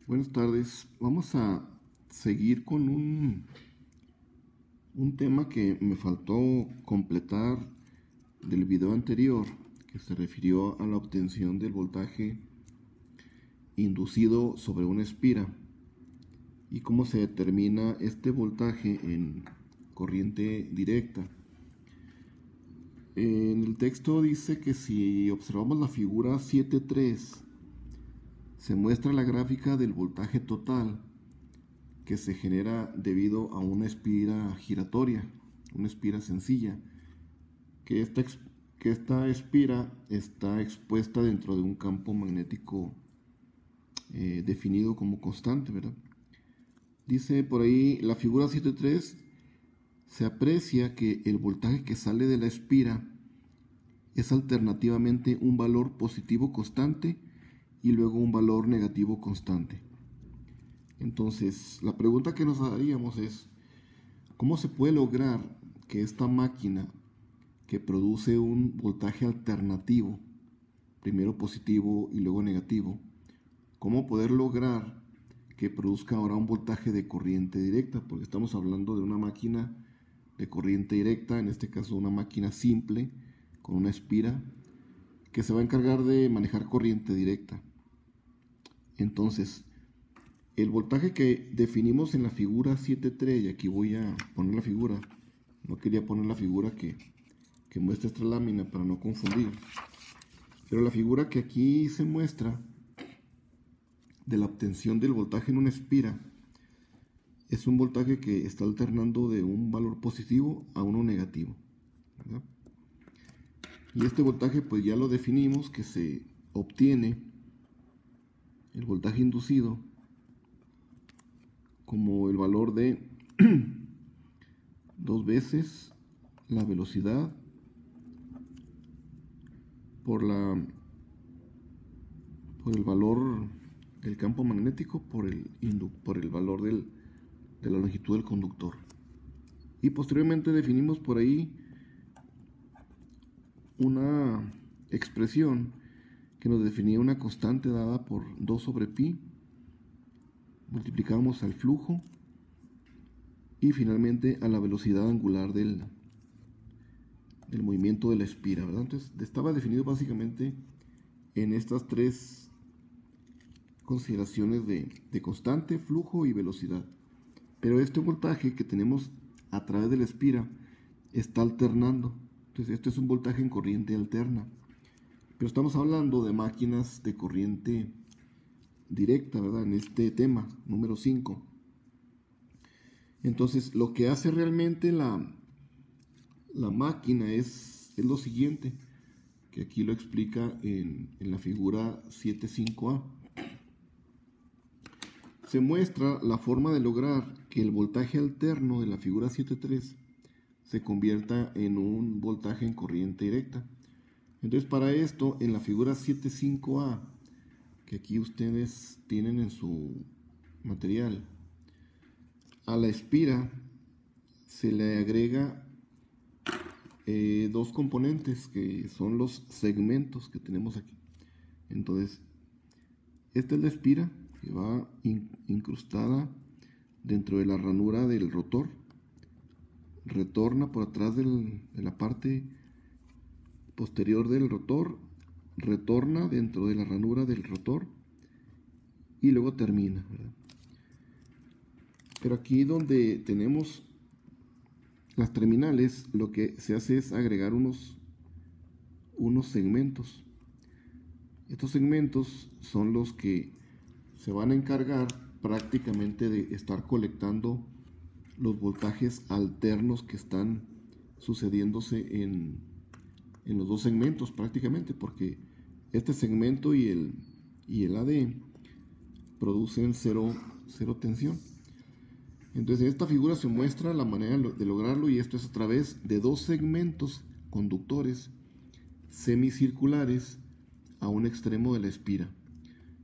Buenas tardes. Vamos a seguir con un tema que me faltó completar del video anterior, que se refirió a la obtención del voltaje inducido sobre una espira y cómo se determina este voltaje en corriente directa. En el texto dice que si observamos la figura 7.3, se muestra la gráfica del voltaje total que se genera debido a una espira giratoria, una espira sencilla, que esta espira está expuesta dentro de un campo magnético definido como constante, ¿verdad? Dice por ahí la figura 7.3, se aprecia que el voltaje que sale de la espira es alternativamente un valor positivo constante y luego un valor negativo constante. Entonces, la pregunta que nos haríamos es, ¿cómo se puede lograr que esta máquina que produce un voltaje alternativo, primero positivo y luego negativo, cómo poder lograr que produzca ahora un voltaje de corriente directa? Porque estamos hablando de una máquina de corriente directa, en este caso una máquina simple con una espira que se va a encargar de manejar corriente directa. Entonces, el voltaje que definimos en la figura 7.3, y aquí voy a poner la figura, no quería poner la figura que muestra esta lámina para no confundir, pero la figura que aquí se muestra de la obtención del voltaje en una espira es un voltaje que está alternando de un valor positivo a uno negativo, ¿verdad? Y este voltaje pues ya lo definimos, que se obtiene el voltaje inducido como el valor de dos veces la velocidad por el valor del campo magnético por el valor de la longitud del conductor. Y posteriormente definimos por ahí una expresión que nos definía una constante dada por 2 sobre pi, multiplicamos al flujo y finalmente a la velocidad angular del movimiento de la espira, ¿verdad? Entonces estaba definido básicamente en estas tres consideraciones de constante, flujo y velocidad. Pero este voltaje que tenemos a través de la espira está alternando. Entonces este es un voltaje en corriente alterna. Pero estamos hablando de máquinas de corriente directa, ¿verdad? En este tema, número 5. Entonces lo que hace realmente la máquina es lo siguiente, que aquí lo explica en la figura 7.5a. Se muestra la forma de lograr que el voltaje alterno de la figura 7.3 se convierta en un voltaje en corriente directa. Entonces para esto, en la figura 7.5a, que aquí ustedes tienen en su material, a la espira se le agrega dos componentes que son los segmentos que tenemos aquí. Entonces, esta es la espira que va incrustada dentro de la ranura del rotor, retorna por atrás de la parte posterior del rotor, retorna dentro de la ranura del rotor y luego termina, ¿verdad? Pero aquí donde tenemos las terminales, lo que se hace es agregar unos segmentos. Estos segmentos son los que se van a encargar prácticamente de estar colectando los voltajes alternos que están sucediéndose en los dos segmentos prácticamente, porque este segmento y el AD producen cero tensión. Entonces en esta figura se muestra la manera de lograrlo, y esto es a través de dos segmentos conductores semicirculares a un extremo de la espira,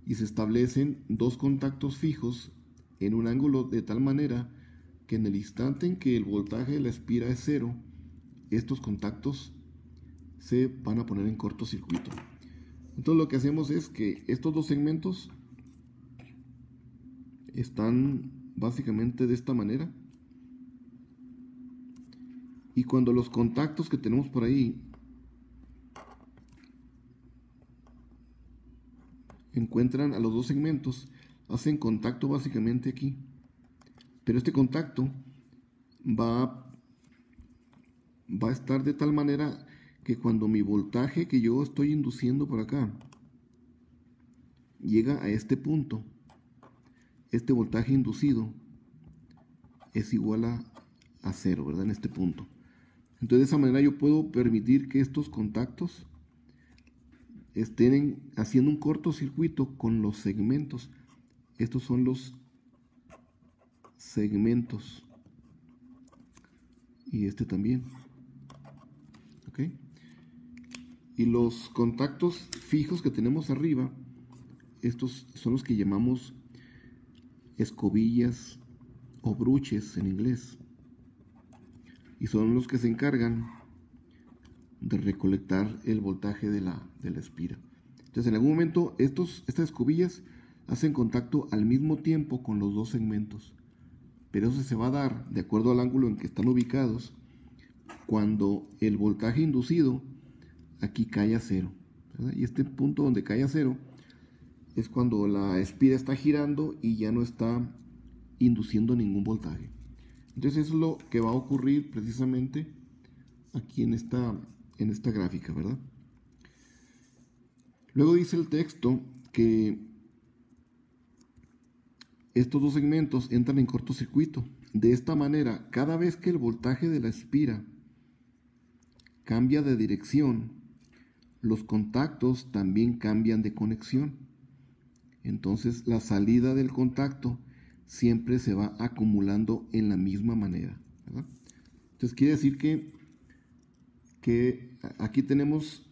y se establecen dos contactos fijos en un ángulo de tal manera que en el instante en que el voltaje de la espira es cero, estos contactos se van a poner en cortocircuito. Entonces lo que hacemos es que estos dos segmentos están básicamente de esta manera. Y cuando los contactos que tenemos por ahí encuentran a los dos segmentos, hacen contacto básicamente aquí. Pero este contacto va a estar de tal manera que cuando mi voltaje que yo estoy induciendo por acá llega a este punto, este voltaje inducido es igual a 0, ¿verdad? En este punto. Entonces de esa manera yo puedo permitir que estos contactos estén haciendo un cortocircuito con los segmentos. Estos son los segmentos. Y este también. ¿Ok? Y los contactos fijos que tenemos arriba, estos son los que llamamos escobillas o bruches en inglés. Y son los que se encargan de recolectar el voltaje de la espira. Entonces en algún momento estas escobillas hacen contacto al mismo tiempo con los dos segmentos, pero eso se va a dar de acuerdo al ángulo en que están ubicados cuando el voltaje inducido aquí cae a 0, ¿verdad? Y este punto donde cae a 0 es cuando la espira está girando y ya no está induciendo ningún voltaje. Entonces eso es lo que va a ocurrir precisamente aquí en esta gráfica, ¿verdad? Luego dice el texto que estos dos segmentos entran en cortocircuito. De esta manera, cada vez que el voltaje de la espira cambia de dirección, los contactos también cambian de conexión. Entonces la salida del contacto siempre se va acumulando en la misma manera, ¿verdad? Entonces quiere decir que aquí tenemos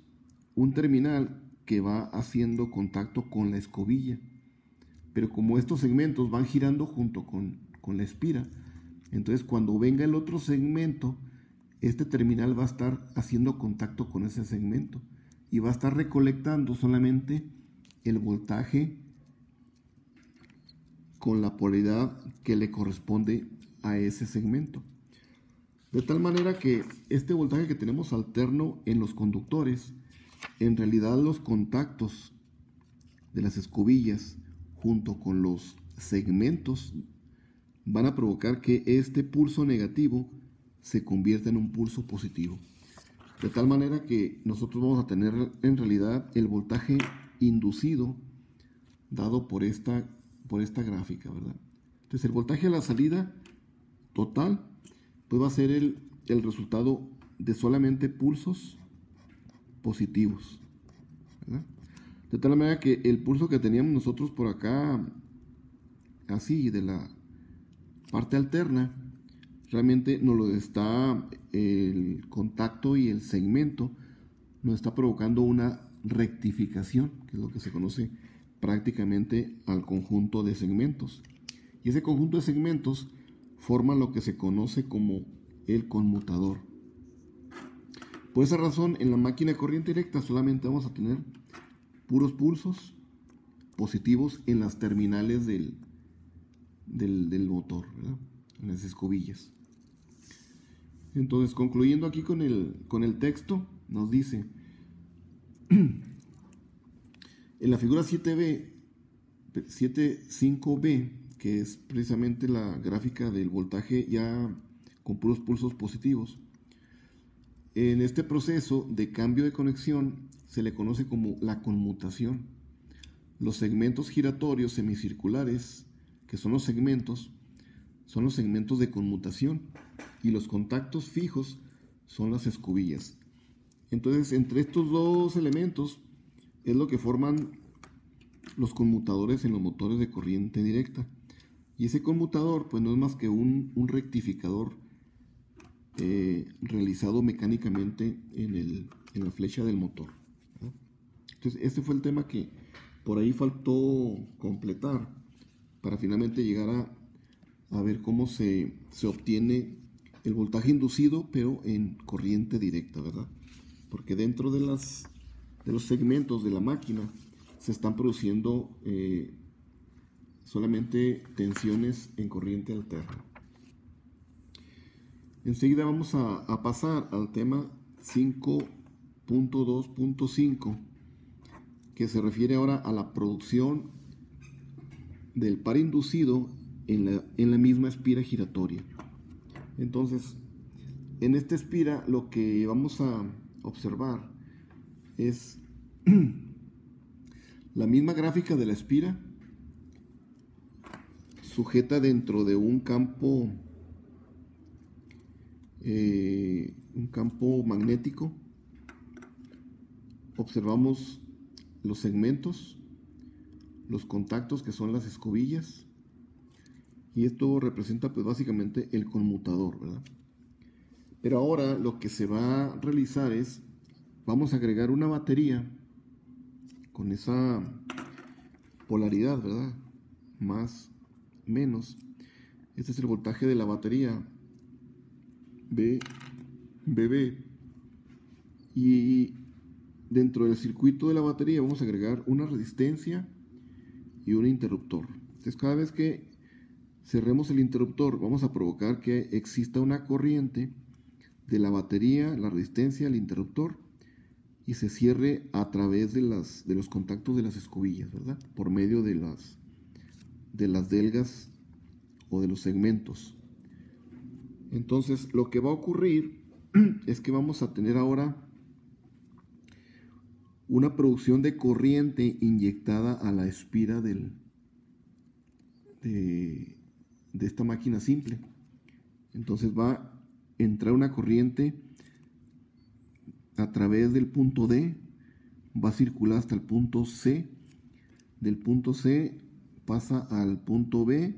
un terminal que va haciendo contacto con la escobilla, pero como estos segmentos van girando junto con la espira, entonces cuando venga el otro segmento, este terminal va a estar haciendo contacto con ese segmento y va a estar recolectando solamente el voltaje con la polaridad que le corresponde a ese segmento. De tal manera que este voltaje que tenemos alterno en los conductores, en realidad los contactos de las escobillas junto con los segmentos van a provocar que este pulso negativo se convierta en un pulso positivo. De tal manera que nosotros vamos a tener en realidad el voltaje inducido dado por esta gráfica, ¿verdad? Entonces el voltaje a la salida total pues va a ser el resultado de solamente pulsos positivos, ¿verdad? De tal manera que el pulso que teníamos nosotros por acá, así de la parte alterna, realmente nos lo está el contacto y el segmento, nos está provocando una rectificación, que es lo que se conoce prácticamente al conjunto de segmentos. Y ese conjunto de segmentos forma lo que se conoce como el conmutador. Por esa razón, en la máquina de corriente directa solamente vamos a tener puros pulsos positivos en las terminales del motor, ¿verdad? En las escobillas. Entonces, concluyendo aquí con el texto, nos dice en la figura 7.5b, que es precisamente la gráfica del voltaje ya con puros pulsos positivos. En este proceso de cambio de conexión se le conoce como la conmutación. Los segmentos giratorios semicirculares, que son los segmentos de conmutación, y los contactos fijos son las escobillas. Entonces, entre estos dos elementos es lo que forman los conmutadores en los motores de corriente directa. Y ese conmutador pues no es más que un rectificador realizado mecánicamente en la flecha del motor, ¿no? Entonces este fue el tema que por ahí faltó completar para finalmente llegar a ver cómo se obtiene el voltaje inducido pero en corriente directa, ¿verdad? Porque dentro de los segmentos de la máquina se están produciendo solamente tensiones en corriente alterna. Enseguida vamos a pasar al tema 5.2.5, que se refiere ahora a la producción del par inducido en la misma espira giratoria. Entonces, en esta espira lo que vamos a observar es la misma gráfica de la espira sujeta dentro de un campo magnético. Observamos los segmentos, los contactos que son las escobillas, y esto representa pues básicamente el conmutador, ¿verdad? Pero ahora lo que se va a realizar es, vamos a agregar una batería con esa polaridad, ¿verdad? Más, menos. Este es el voltaje de la batería BB, y dentro del circuito de la batería vamos a agregar una resistencia y un interruptor. Entonces, cada vez que cerremos el interruptor, vamos a provocar que exista una corriente de la batería, la resistencia, el interruptor, y se cierre a través de los contactos de las escobillas, ¿verdad? Por medio de las delgas o de los segmentos. Entonces, lo que va a ocurrir es que vamos a tener ahora una producción de corriente inyectada a la espira de esta máquina simple. Entonces va a entrar una corriente a través del punto D, va a circular hasta el punto C, del punto C pasa al punto B,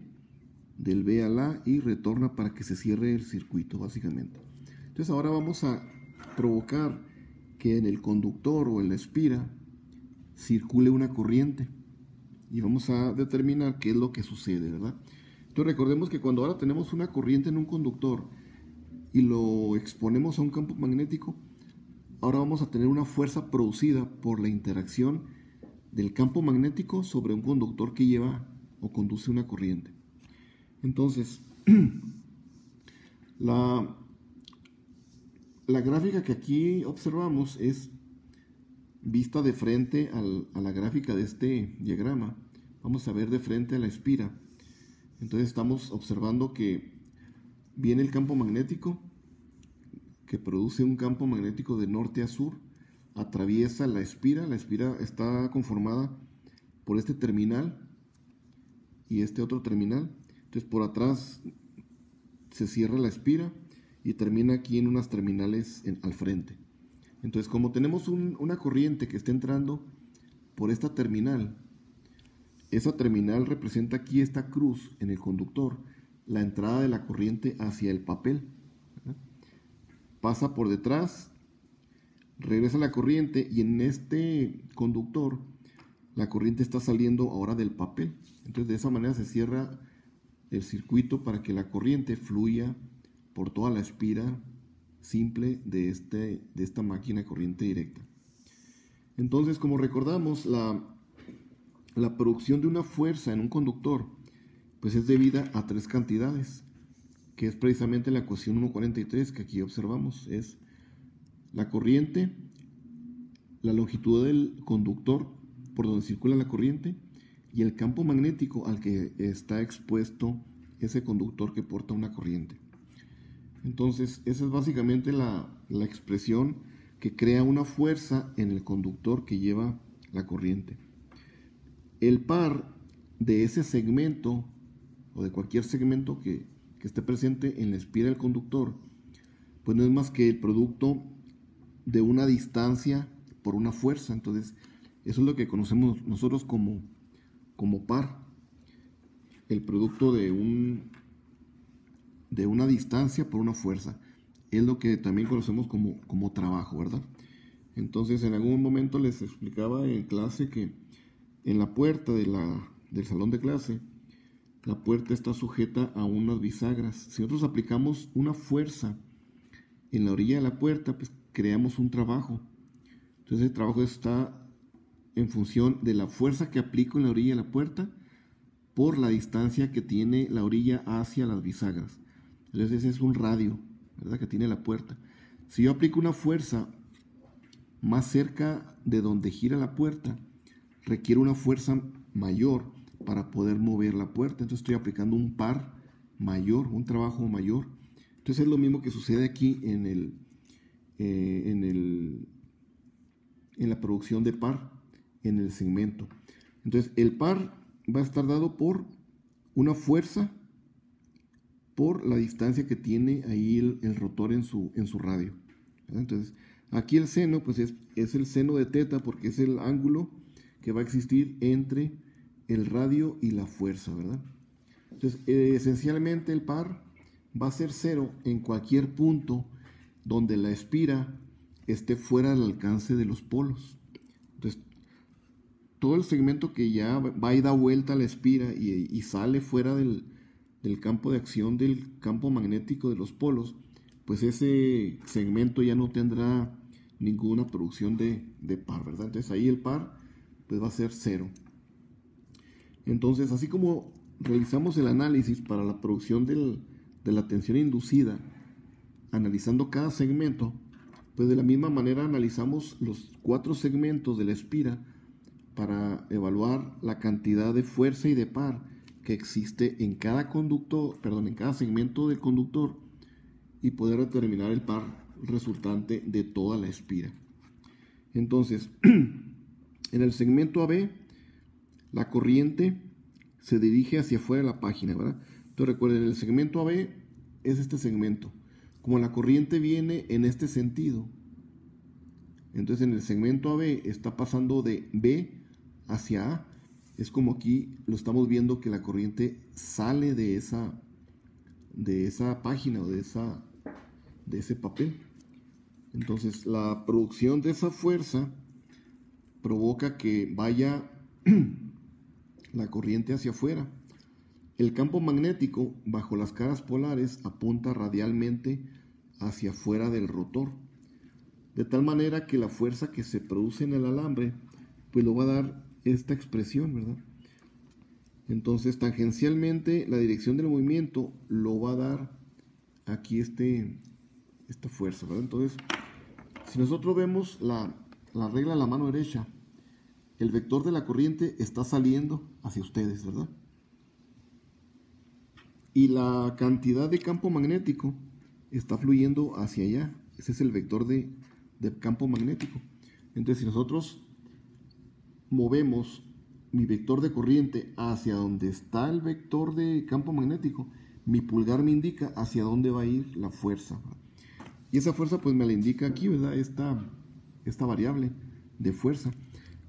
del B al A, y retorna para que se cierre el circuito, básicamente. Entonces ahora vamos a provocar que en el conductor o en la espira circule una corriente, y vamos a determinar qué es lo que sucede, ¿verdad? Entonces recordemos que cuando ahora tenemos una corriente en un conductor y lo exponemos a un campo magnético, ahora vamos a tener una fuerza producida por la interacción del campo magnético sobre un conductor que lleva o conduce una corriente. Entonces, la gráfica que aquí observamos es vista de frente a la gráfica de este diagrama. Vamos a ver de frente a la espira. Entonces estamos observando que viene el campo magnético, que produce un campo magnético de norte a sur, atraviesa la espira. La espira está conformada por este terminal y este otro terminal. Entonces por atrás se cierra la espira y termina aquí en unas terminales al frente. Entonces, como tenemos una corriente que está entrando por esta terminal, esa terminal representa aquí esta cruz en el conductor, la entrada de la corriente hacia el papel, ¿verdad? Pasa por detrás, regresa la corriente, y en este conductor la corriente está saliendo ahora del papel. Entonces de esa manera se cierra el circuito para que la corriente fluya por toda la espira simple de esta máquina de corriente directa. Entonces, como recordamos, la producción de una fuerza en un conductor pues es debida a tres cantidades, que es precisamente la ecuación 1.43 que aquí observamos. Es la corriente, la longitud del conductor por donde circula la corriente, y el campo magnético al que está expuesto ese conductor que porta una corriente. Entonces, esa es básicamente la expresión que crea una fuerza en el conductor que lleva la corriente. El par de ese segmento, o de cualquier segmento que esté presente en la espira del conductor, pues no es más que el producto de una distancia por una fuerza. Entonces, eso es lo que conocemos nosotros como par. El producto de una distancia por una fuerza es lo que también conocemos como trabajo, ¿verdad? Entonces, en algún momento les explicaba en clase que en la puerta del salón de clase, la puerta está sujeta a unas bisagras. Si nosotros aplicamos una fuerza en la orilla de la puerta, pues creamos un trabajo. Entonces el trabajo está en función de la fuerza que aplico en la orilla de la puerta por la distancia que tiene la orilla hacia las bisagras. Entonces ese es un radio, ¿verdad?, que tiene la puerta. Si yo aplico una fuerza más cerca de donde gira la puerta, requiere una fuerza mayor para poder mover la puerta. Entonces estoy aplicando un par mayor, un trabajo mayor. Entonces es lo mismo que sucede aquí en la producción de par en el segmento. Entonces el par va a estar dado por una fuerza por la distancia que tiene ahí el rotor en su radio, ¿verdad? Entonces aquí el seno pues es el seno de teta, porque es el ángulo que va a existir entre el radio y la fuerza, ¿verdad? Entonces esencialmente el par va a ser 0 en cualquier punto donde la espira esté fuera del alcance de los polos. Entonces todo el segmento que ya va y da vuelta a la espira y sale fuera del campo de acción del campo magnético de los polos, pues ese segmento ya no tendrá ninguna producción de par, ¿verdad? Entonces ahí el par pues va a ser 0. Entonces, así como realizamos el análisis para la producción de la tensión inducida, analizando cada segmento, pues de la misma manera analizamos los 4 segmentos de la espira para evaluar la cantidad de fuerza y de par que existe en cada en cada segmento del conductor, y poder determinar el par resultante de toda la espira. Entonces, en el segmento AB, la corriente se dirige hacia afuera de la página, ¿verdad? Entonces recuerden, el segmento AB es este segmento. Como la corriente viene en este sentido, entonces en el segmento AB está pasando de B hacia A. Es como aquí lo estamos viendo, que la corriente sale de esa página o de ese papel. Entonces la producción de esa fuerza provoca que vaya la corriente hacia afuera. El campo magnético bajo las caras polares apunta radialmente hacia afuera del rotor, de tal manera que la fuerza que se produce en el alambre pues lo va a dar esta expresión, ¿verdad? Entonces tangencialmente la dirección del movimiento lo va a dar aquí esta fuerza, ¿verdad? Entonces, si nosotros vemos la regla a la mano derecha, el vector de la corriente está saliendo hacia ustedes, ¿verdad? Y la cantidad de campo magnético está fluyendo hacia allá. Ese es el vector de campo magnético. Entonces, si nosotros movemos mi vector de corriente hacia donde está el vector de campo magnético, mi pulgar me indica hacia dónde va a ir la fuerza. Y esa fuerza pues me la indica aquí, ¿verdad? Esta variable de fuerza,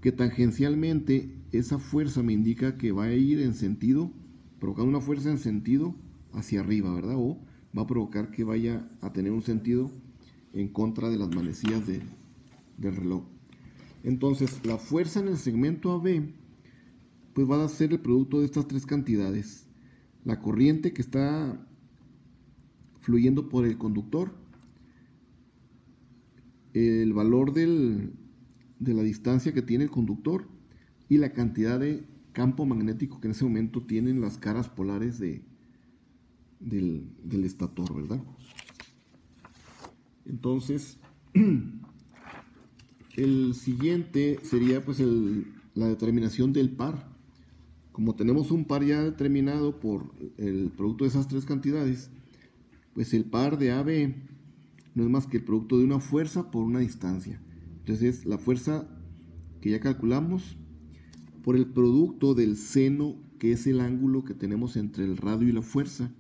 que tangencialmente esa fuerza me indica que va a ir en sentido, provocar una fuerza en sentido hacia arriba, ¿verdad? O va a provocar que vaya a tener un sentido en contra de las manecillas del reloj. Entonces, la fuerza en el segmento AB pues va a ser el producto de estas 3 cantidades. La corriente que está fluyendo por el conductor, el valor de la distancia que tiene el conductor, y la cantidad de campo magnético que en ese momento tienen las caras polares del estator, ¿verdad? Entonces, el siguiente sería pues la determinación del par. Como tenemos un par ya determinado por el producto de esas 3 cantidades, pues el par de AB no es más que el producto de una fuerza por una distancia. Entonces la fuerza que ya calculamos por el producto del seno, que es el ángulo que tenemos entre el radio y la fuerza,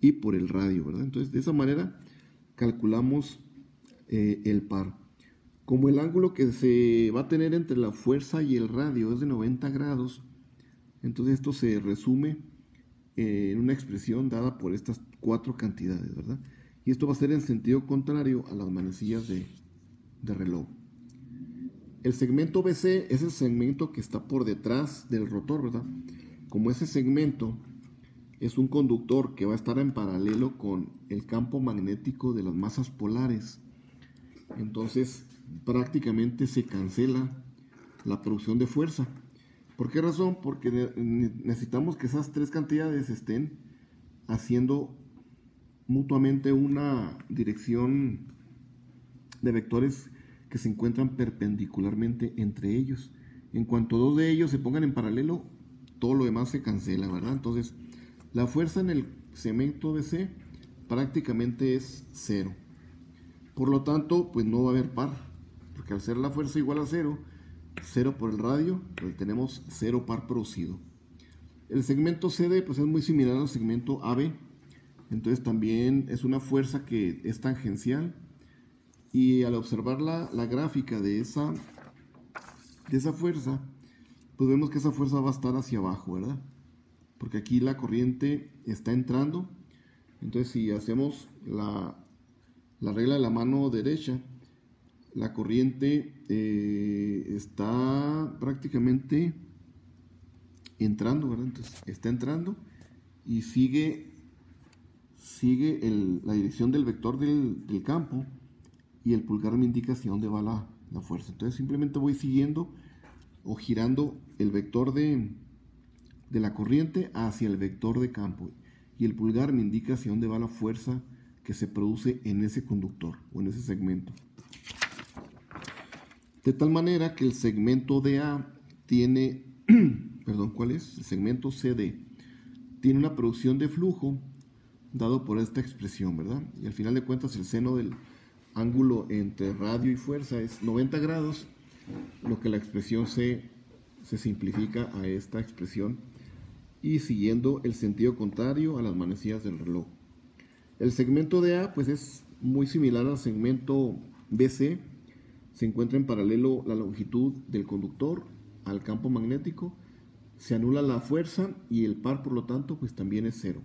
y por el radio, ¿verdad? Entonces de esa manera calculamos el par. Como el ángulo que se va a tener entre la fuerza y el radio es de 90 grados, entonces esto se resume en una expresión dada por estas 4 cantidades, ¿verdad? Y esto va a ser en sentido contrario a las manecillas de reloj. El segmento BC es el segmento que está por detrás del rotor, ¿verdad? Como ese segmento es un conductor que va a estar en paralelo con el campo magnético de las masas polares, entonces prácticamente se cancela la producción de fuerza. ¿Por qué razón? Porque necesitamos que esas tres cantidades estén haciendo mutuamente una dirección de vectores que se encuentran perpendicularmente entre ellos. En cuanto dos de ellos se pongan en paralelo, todo lo demás se cancela, ¿verdad? Entonces, la fuerza en el segmento BC prácticamente es cero. Por lo tanto, pues no va a haber par, porque al ser la fuerza igual a cero, cero por el radio, pues tenemos cero par producido. El segmento CD pues es muy similar al segmento AB, entonces también es una fuerza que es tangencial, y al observar la gráfica de esa fuerza, pues vemos que esa fuerza va a estar hacia abajo, ¿verdad? Porque aquí la corriente está entrando. Entonces si hacemos la regla de la mano derecha, la corriente está prácticamente entrando, ¿verdad? Entonces está entrando y sigue la dirección del vector del campo, y el pulgar me indica hacia dónde va la fuerza. Entonces simplemente voy siguiendo o girando el vector de la corriente hacia el vector de campo, y el pulgar me indica hacia dónde va la fuerza que se produce en ese conductor o en ese segmento. De tal manera que el segmento DA tiene, perdón, ¿cuál es? El segmento CD tiene una producción de flujo dado por esta expresión, ¿verdad? Y al final de cuentas el seno del ángulo entre radio y fuerza es 90 grados, lo que la expresión se simplifica a esta expresión, y siguiendo el sentido contrario a las manecillas del reloj. El segmento de A pues es muy similar al segmento BC, se encuentra en paralelo la longitud del conductor al campo magnético, se anula la fuerza y el par por lo tanto pues también es cero.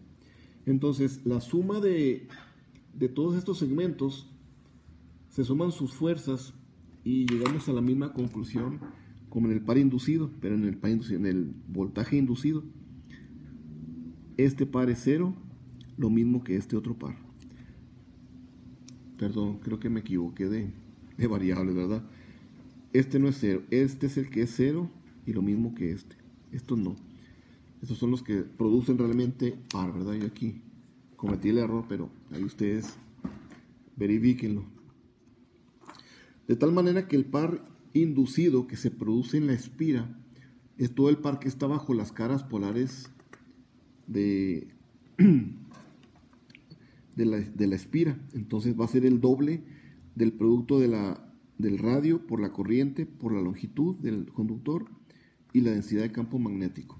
Entonces la suma de todos estos segmentos, se suman sus fuerzas y llegamos a la misma conclusión como en el par inducido, pero en el voltaje inducido, este par es cero, lo mismo que este otro par. Perdón, creo que me equivoqué de variables, ¿verdad? Este no es cero, este es el que es cero y lo mismo que este. Estos no. Estos son los que producen realmente par, ¿verdad? Yo aquí cometí el error, pero ahí ustedes verifíquenlo. De tal manera que el par inducido que se produce en la espira es todo el par que está bajo las caras polares de la espira. Entonces va a ser el doble del producto del radio por la corriente, por la longitud del conductor y la densidad de campo magnético.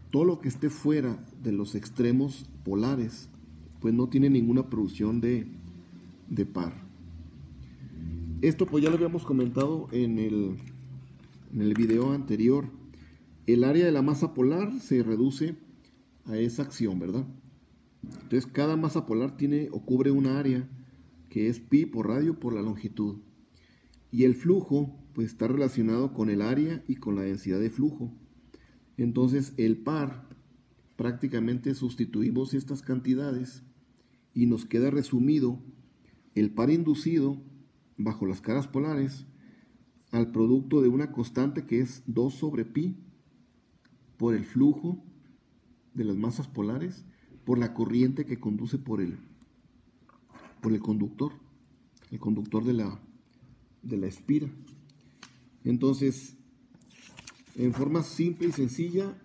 Todo lo que esté fuera de los extremos polares pues no tiene ninguna producción de par. Esto pues ya lo habíamos comentado en el video anterior. El área de la masa polar se reduce a esa acción, ¿verdad? Entonces cada masa polar tiene o cubre una área que es pi por radio por la longitud. Y el flujo pues está relacionado con el área y con la densidad de flujo. Entonces el par, prácticamente sustituimos estas cantidades y nos queda resumido el par inducido bajo las caras polares al producto de una constante que es 2 sobre pi por el flujo de las masas polares por la corriente que conduce por el conductor, el conductor de la espira. Entonces, en forma simple y sencilla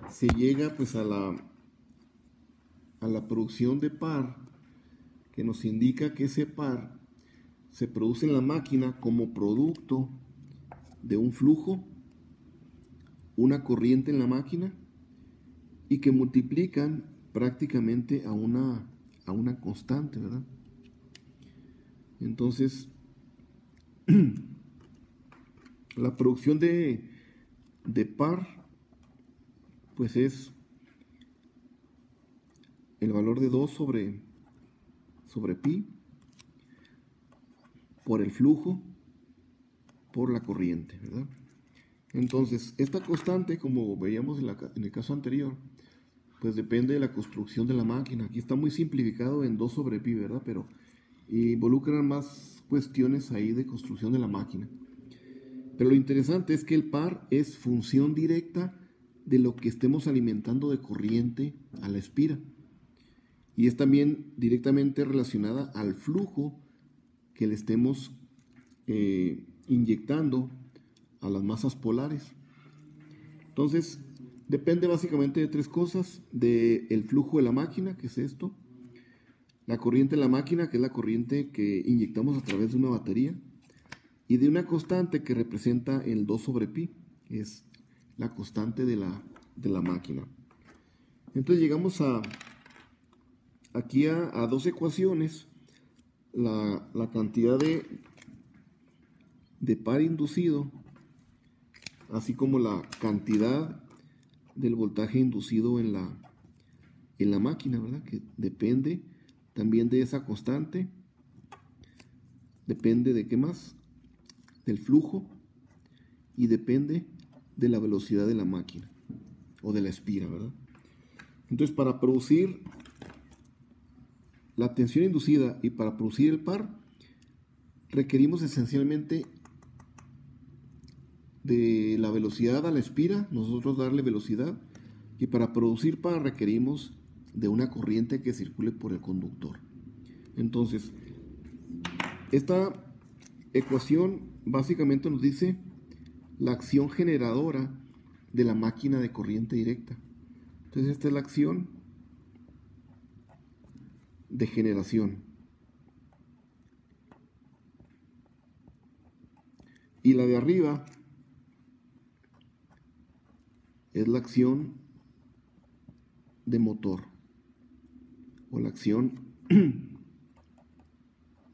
se llega pues a la producción de par, que nos indica que ese par se produce en la máquina como producto de un flujo, una corriente en la máquina, y que multiplican prácticamente a una constante, ¿verdad? Entonces, la producción de par pues es el valor de 2 sobre pi por el flujo por la corriente, ¿verdad? Entonces, esta constante, como veíamos en el caso anterior, pues depende de la construcción de la máquina. Aquí está muy simplificado en 2 sobre pi, ¿verdad? Pero involucran más cuestiones ahí de construcción de la máquina. Pero lo interesante es que el par es función directa de lo que estemos alimentando de corriente a la espira. Y es también directamente relacionada al flujo que le estemos inyectando a las masas polares. Entonces, depende básicamente de tres cosas: del flujo de la máquina, que es esto; la corriente de la máquina, que es la corriente que inyectamos a través de una batería; y de una constante que representa el 2 sobre pi, que es la constante de la máquina. Entonces llegamos aquí a dos ecuaciones: la cantidad de par inducido, así como la cantidad del voltaje inducido en la máquina, ¿verdad? Que depende también de esa constante, depende de qué más, del flujo, y depende de la velocidad de la máquina o de la espira, ¿verdad? Entonces, para producir la tensión inducida y para producir el par, requerimos esencialmente de la velocidad a la espira, nosotros darle velocidad, y para producir par requerimos de una corriente que circule por el conductor. Entonces, esta ecuación básicamente nos dice la acción generadora de la máquina de corriente directa. Entonces, esta es la acción de generación. Y la de arriba es la acción de motor, o la acción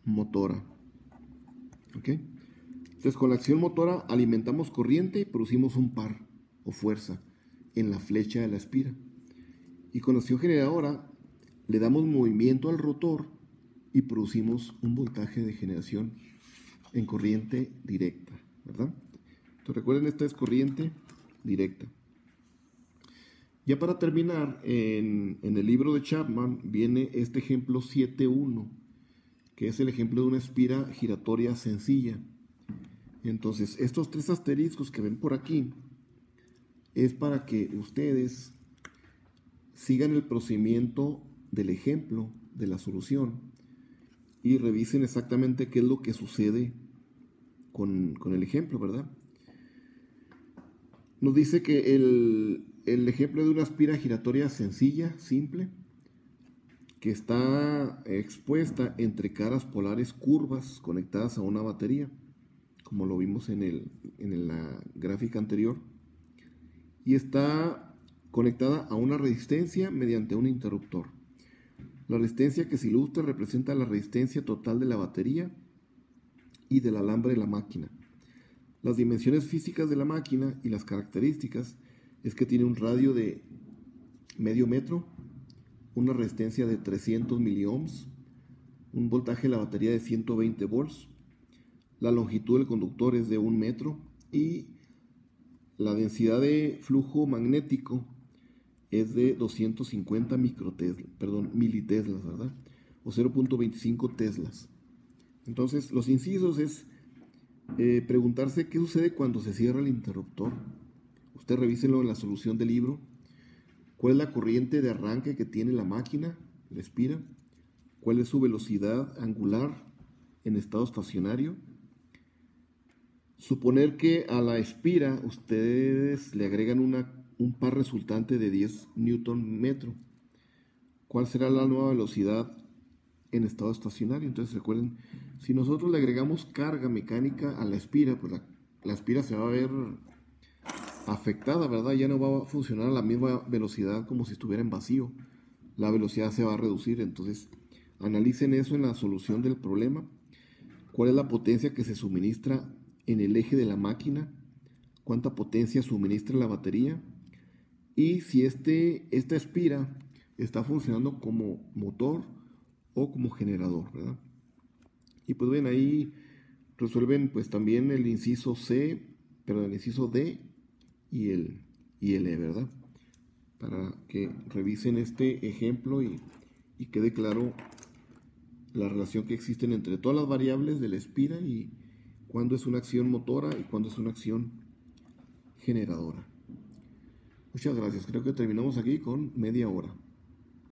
motora. ¿Ok? Entonces, con la acción motora alimentamos corriente y producimos un par o fuerza en la flecha de la espira. Y con la acción generadora le damos movimiento al rotor y producimos un voltaje de generación en corriente directa, ¿verdad? Entonces, recuerden, esta es corriente directa. Ya para terminar, en el libro de Chapman viene este ejemplo 7.1, que es el ejemplo de una espira giratoria sencilla. Entonces, estos tres asteriscos que ven por aquí es para que ustedes sigan el procedimiento del ejemplo, de la solución, y revisen exactamente qué es lo que sucede con el ejemplo, ¿verdad? Nos dice que el ejemplo de una espira giratoria sencilla, simple, que está expuesta entre caras polares curvas conectadas a una batería, como lo vimos en la gráfica anterior, y está conectada a una resistencia mediante un interruptor. La resistencia que se ilustra representa la resistencia total de la batería y del alambre de la máquina. Las dimensiones físicas de la máquina y las características es que tiene un radio de medio metro, una resistencia de 300 miliohms, un voltaje de la batería de 120 volts, la longitud del conductor es de 1 metro y la densidad de flujo magnético es de 250 militeslas, ¿verdad? O 0.25 teslas. Entonces, los incisos es preguntarse qué sucede cuando se cierra el interruptor. Usted revíselo en la solución del libro. ¿Cuál es la corriente de arranque que tiene la máquina, la espira? ¿Cuál es su velocidad angular en estado estacionario? Suponer que a la espira ustedes le agregan un par resultante de 10 newton metro. ¿Cuál será la nueva velocidad en estado estacionario? Entonces recuerden, si nosotros le agregamos carga mecánica a la espira, pues la espira se va a ver afectada, ¿verdad? Ya no va a funcionar a la misma velocidad como si estuviera en vacío. La velocidad se va a reducir. Entonces analicen eso en la solución del problema. ¿Cuál es la potencia que se suministra en el eje de la máquina? ¿Cuánta potencia suministra la batería? Y si esta espira está funcionando como motor o como generador, ¿verdad? Y pues ven, ahí resuelven pues también el inciso el inciso D y el E, ¿verdad? Para que revisen este ejemplo y quede claro la relación que existen entre todas las variables de la espira y cuándo es una acción motora y cuándo es una acción generadora. Muchas gracias. Creo que terminamos aquí con media hora.